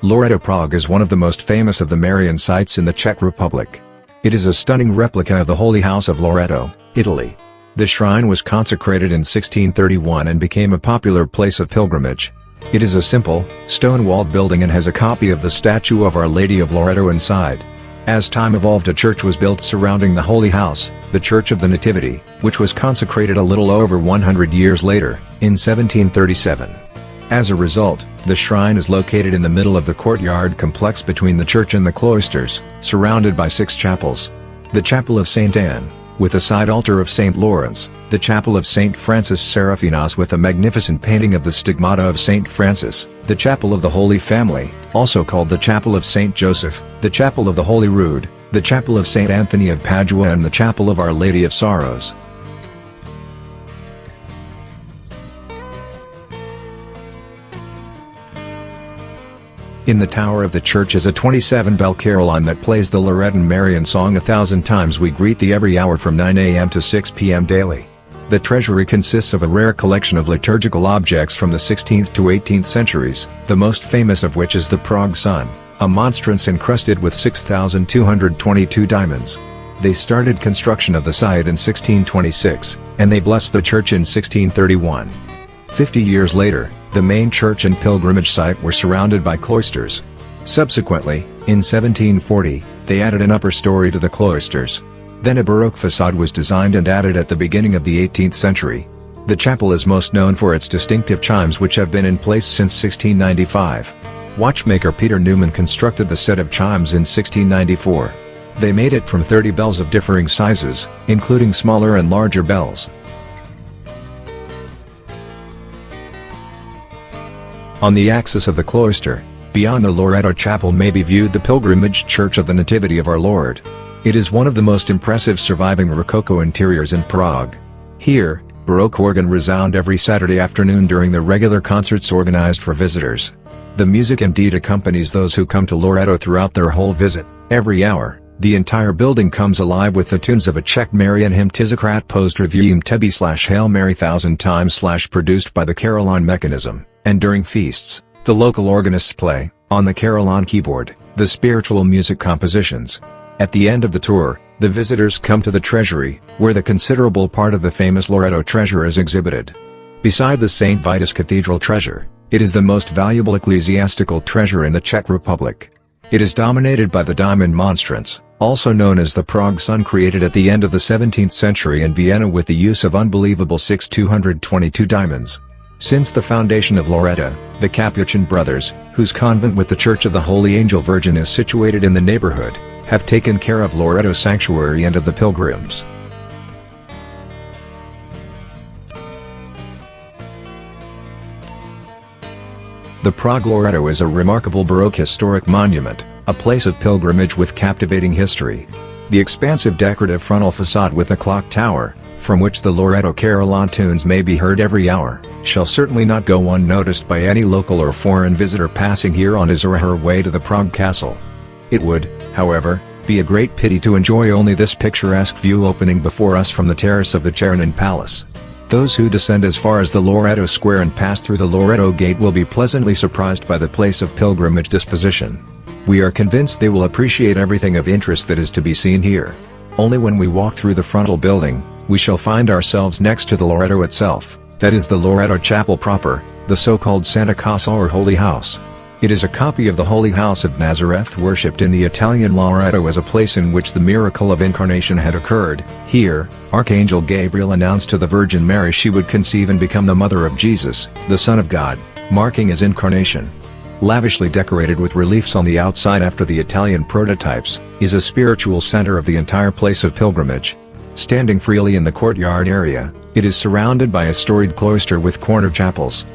Loreto, Prague is one of the most famous of the Marian sites in the Czech Republic. It is a stunning replica of the Holy House of Loreto, Italy. The shrine was consecrated in 1631 and became a popular place of pilgrimage. It is a simple, stone-walled building and has a copy of the statue of Our Lady of Loreto inside. As time evolved, a church was built surrounding the Holy House, the Church of the Nativity, which was consecrated a little over 100 years later, in 1737. As a result, the shrine is located in the middle of the courtyard complex between the church and the cloisters, surrounded by 6 chapels. The Chapel of St. Anne, with a side altar of St. Lawrence, the Chapel of St. Francis Seraphinos with a magnificent painting of the Stigmata of St. Francis, the Chapel of the Holy Family, also called the Chapel of St. Joseph, the Chapel of the Holy Rood, the Chapel of St. Anthony of Padua and the Chapel of Our Lady of Sorrows. In the tower of the church is a 27-bell carillon that plays the Loretan Marian song 1,000 times we greet thee every hour from 9 a.m. to 6 p.m. daily. The treasury consists of a rare collection of liturgical objects from the 16th to 18th centuries, the most famous of which is the Prague Sun, a monstrance encrusted with 6,222 diamonds. They started construction of the site in 1626, and they blessed the church in 1631. 50 years later, the main church and pilgrimage site were surrounded by cloisters. Subsequently, in 1740, they added an upper story to the cloisters. Then a Baroque facade was designed and added at the beginning of the 18th century. The chapel is most known for its distinctive chimes which have been in place since 1695. Watchmaker Peter Newman constructed the set of chimes in 1694. They made it from 30 bells of differing sizes, including smaller and larger bells. On the axis of the cloister, beyond the Loreto Chapel may be viewed the pilgrimage church of the Nativity of Our Lord. It is one of the most impressive surviving Rococo interiors in Prague. Here, Baroque organ resound every Saturday afternoon during the regular concerts organized for visitors. The music indeed accompanies those who come to Loreto throughout their whole visit. Every hour, the entire building comes alive with the tunes of a Czech Marian hymn Tizikrat Pozdravím tebe Hail Mary 1,000 times produced by the carillon mechanism. And during feasts, the local organists play, on the carillon keyboard, the spiritual music compositions. At the end of the tour, the visitors come to the treasury, where the considerable part of the famous Loreto treasure is exhibited. Beside the St. Vitus Cathedral treasure, it is the most valuable ecclesiastical treasure in the Czech Republic. It is dominated by the diamond monstrance, also known as the Prague Sun, created at the end of the 17th century in Vienna with the use of unbelievable 6,222 diamonds. Since the foundation of Loreto, the Capuchin brothers, whose convent with the Church of the Holy Angel Virgin is situated in the neighborhood, have taken care of Loreto Sanctuary and of the pilgrims. The Prague Loreto is a remarkable Baroque historic monument, a place of pilgrimage with captivating history. The expansive decorative frontal facade with the clock tower, from which the Loreto carillon tunes may be heard every hour, shall certainly not go unnoticed by any local or foreign visitor passing here on his or her way to the Prague Castle. It would, however, be a great pity to enjoy only this picturesque view opening before us from the terrace of the Chernin Palace. Those who descend as far as the Loreto Square and pass through the Loreto Gate will be pleasantly surprised by the place of pilgrimage disposition. We are convinced they will appreciate everything of interest that is to be seen here. Only when we walk through the frontal building, we shall find ourselves next to the Loreto itself, that is the Loreto Chapel proper, the so-called Santa Casa or Holy House. It is a copy of the Holy House of Nazareth worshipped in the Italian Loreto as a place in which the miracle of incarnation had occurred. Here, Archangel Gabriel announced to the Virgin Mary she would conceive and become the mother of Jesus, the Son of God, marking his incarnation. Lavishly decorated with reliefs on the outside after the Italian prototypes, is a spiritual center of the entire place of pilgrimage. Standing freely in the courtyard area, it is surrounded by a storied cloister with corner chapels.